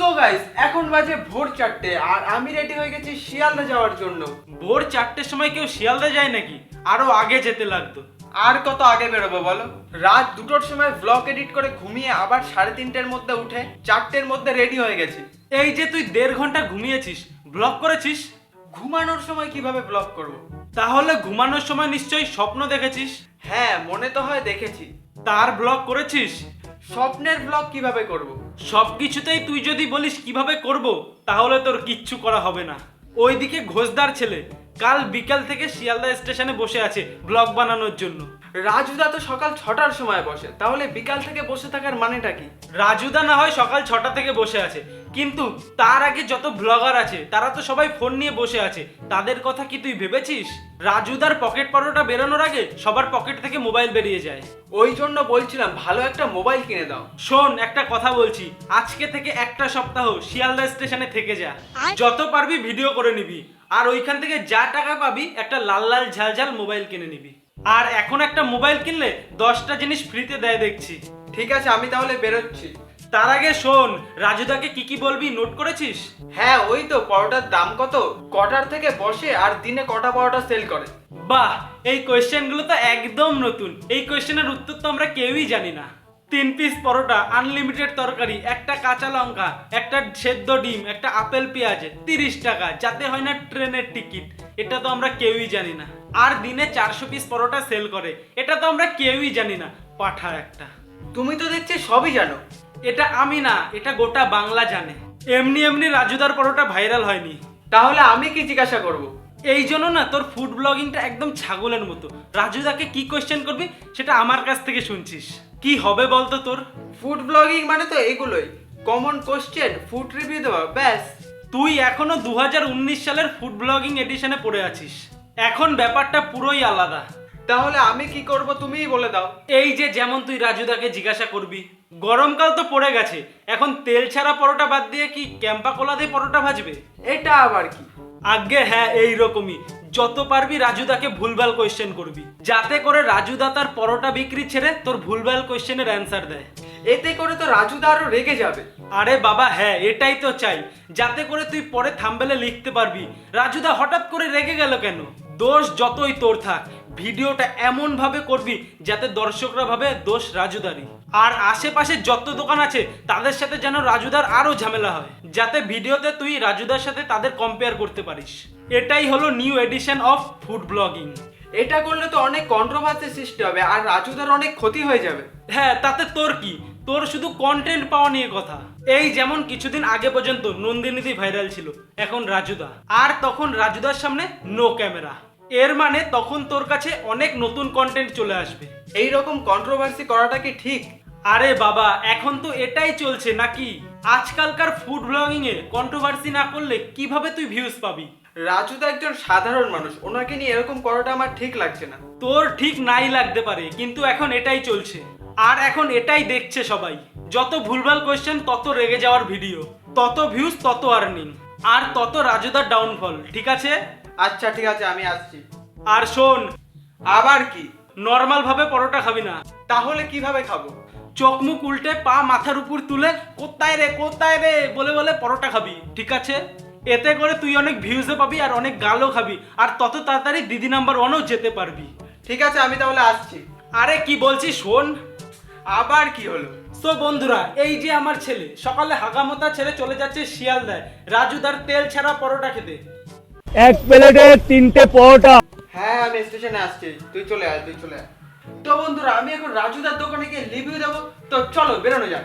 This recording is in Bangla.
সো গাইস, এখন বাজে ভোর 4টে আর আমি রেডি হয়ে গেছি শিয়ালদা যাওয়ার জন্য। ভোর 4টের সময় কেউ শিয়ালদা যায় নাকি? আরো আগে যেতে লাগতো। আর কত আগে বেরোবো বলো? রাত 2টোর সময় ব্লগ এডিট করে ঘুমিয়ে আবার 3:30টার মধ্যে উঠে 4টের মধ্যে রেডি হয়ে গেছি। এই যে তুই 1.5 ঘন্টা ঘুমিয়েছিস, ব্লগ করেছিস? ঘুমানোর সময় কিভাবে ব্লগ করব? তাহলে ঘুমানোর সময় নিশ্চয়ই স্বপ্ন দেখেছিস। হ্যাঁ, মনে তো হয় দেখেছি। তার ব্লগ করেছিস? স্বপ্নের ব্লগ কিভাবে করব? সবকিছুতেই তুই যদি বলিস কিভাবে করব, তাহলে তোর কিচ্ছু করা হবে না। ওইদিকে ঘোষদার ছেলে কাল বিকাল থেকে শিয়ালদা স্টেশনে বসে আছে ব্লগ বানানোর জন্য। রাজুদা তো সকাল 6টার সময় বসে, তাহলে বিকাল থেকে বসে থাকার মানেটা কি? রাজুদা না হয় সকাল 6টা থেকে বসে আছে, কিন্তু তার আগে যত ব্লগার আছে তারা তো সবাই ফোন নিয়ে বসে আছে। তাদের কথা কি তুই ভেবেছিস? রাজুদার পকেট পরোটা বেরোনোর আগে সবার পকেট থেকে মোবাইল বেরিয়ে যায়। ওই জন্য বলছিলাম ভালো একটা মোবাইল কিনে দাও। শোন, একটা কথা বলছি, আজকে থেকে একটা সপ্তাহ শিয়ালদা স্টেশনে থেকে যা। যত পারবি ভিডিও করে নিবি, আর ওইখান থেকে যা টাকা পাবি একটা লাল লাল ঝালঝাল মোবাইল কিনে নিবি। আর এখন একটা মোবাইল কিনলে 10টা জিনিস ফ্রিতে দেয় দেখছি। ঠিক আছে, আমি তাহলে বেরোচ্ছি। তার আগে শোন, রাজুদাকে কি কি বলবি নোট করেছিস? হ্যাঁ, ওই তো পরোটার দাম কত, কটার থেকে বসে আর দিনে কটা পরোটা সেল করে। বাহ, এই কোয়েশ্চেনগুলো তো একদম নতুন। এই কোয়েশ্চেনের উত্তর তো আমরা কেউই জানি না। 3 পিস পরোটা, আনলিমিটেড তরকারি, একটা কাঁচা লঙ্কা, একটা সেদ্ধ ডিম, একটা আপেল পেঁয়াজ, 30 টাকা, যাতে হয় না ট্রেনের টিকিট। এটা তো আমরা কেউই জানি না। আর দিনে 400 পিস পরোটা সেল করে, এটা তো আমরা কেউই জানি না। পাঠা একটা। তুমি তো দেখছি সবই জানো। এটা আমি না, এটা গোটা বাংলা জানে। এমনি এমনি রাজুদার পরোটা ভাইরাল হয়নি। তাহলে আমি কি জিজ্ঞাসা করব? এই জন্য না তোর ফুড ব্লগিংটা একদম ছাগলের মতো। রাজুদাকে কি কোয়েশ্চেন করবি সেটা আমার কাছ থেকে শুনছিস। কি হবে বলতো তোর? ফুড ব্লগিং মানে তো এইগুলোই, কমন কোশ্চেন, ফুড রিভিউ দেওয়া, ব্যাস। তুই এখনো 2019 সালের ফুড ব্লগিং এডিশনে পড়ে আছিস। এখন ব্যাপারটা পুরোই আলাদা। তাহলে আমি কি করব তুমিই বলে দাও। এই যে যেমন তুই রাজুদাকে জিজ্ঞাসা করবি, গরমকাল তো পড়ে গেছে, এখন তেল ছাড়া পরোটা বাদ দিয়ে কি ক্যাম্পা কলা দিয়ে পরোটা ভাজবে? এটা আবার কি? আগে হ্যাঁ, এইরকমই। যত পারবি রাজুদাকে ভুলভাল কোয়েশ্চেন করবি, যাতে করে রাজুদা তার পরোটা বিক্রি ছেড়ে তোর ভুলভাল কোয়েশ্চেনের অ্যান্সার দেয়। এতে করে তো রাজুদা আরো রেগে যাবে। আরে বাবা হ্যাঁ, এটাই তো চাই, যাতে করে তুই পরে থাম্বনেলে লিখতে পারবি রাজুদা হঠাৎ করে রেগে গেল কেন। দোষ যতই তোর থাক, ভিডিওটা এমন ভাবে করবি যাতে দর্শকরা ভাবে দোষ রাজুদারই। আর আশেপাশে যত দোকান আছে তাদের সাথে যেন রাজুদার আরো ঝামেলা হয়, যাতে ভিডিওতে তুই রাজুদার সাথে তাদের কম্পেয়ার করতে পারিস। এটাই হলো new edition of food blogging. এটা করলে তো অনেক কন্ট্রোভার্সি সৃষ্টি হবে আর রাজুদার অনেক ক্ষতি হয়ে যাবে। হ্যাঁ, তাতে তোর কি? তোর শুধু কন্টেন্ট পাওয়া নিয়ে কথা। এই যেমন কিছুদিন আগে পর্যন্ত নন্দিনীদি ভাইরাল ছিল, এখন রাজুদা। আর তখন রাজুদার সামনে নো ক্যামেরা। এর মানে তখন তোর কাছে অনেক নতুন কন্টেন্ট চলে আসবে। এই রকম কন্ট্রোভার্সি করাটা কি ঠিক? আরে বাবা, এখন তো এটাই চলছে নাকি? আজকালকার ফুড ব্লগিং এ কন্ট্রোভার্সি না করলে কিভাবে তুই ভিউজ পাবি? রাজুদা একজন সাধারণ মানুষ, ওনাকে নিয়ে এরকম করাটা আমার ঠিক লাগছে না। তোর ঠিক নাই লাগতে পারে, কিন্তু এখন এটাই চলছে। আর এখন এটাই দেখছে সবাই। যত ভুলভাল কোয়েশ্চেন তত রেগে যাওয়ার ভিডিও, তত ভিউজ তত আর্নিং, আর তত রাজুদার ডাউনফল। ঠিক আছে? আচ্ছা ঠিক আছে, আমি আসছি। আর শোন, আবার কি? নর্মাল ভাবে পরোটা খাবি না। তাহলে কিভাবে খাবো? চোখ মুখ উল্টে পা মাথার উপর তুলে কোথায় রে বলে বলে পরোটা খাবি, ঠিক আছে? এতে করে তুই অনেক ভিউজও পাবি আর অনেক গালও খাবি, আর তত তাড়াতাড়ি দিদি নাম্বার 1ও যেতে পারবি। ঠিক আছে, আমি তাহলে আসছি। আরে কি বলছি শোন। আবার কি হলো? তো বন্ধুরা, এই যে আমার ছেলে সকালে হাগামতা ছেড়ে চলে যাচ্ছে শিয়ালদায় রাজুদার তেল ছাড়া পরোটা খেতে। এক প্লেটে 3টে পরোটা। হ্যাঁ, আমি স্টেশনে আসছি, তুই চলে আয়। তো বন্ধুরা, আমি এখন রাজুদার দোকানে গিয়ে রিভিউ দেবো, তো চলো বেরোনো যাক।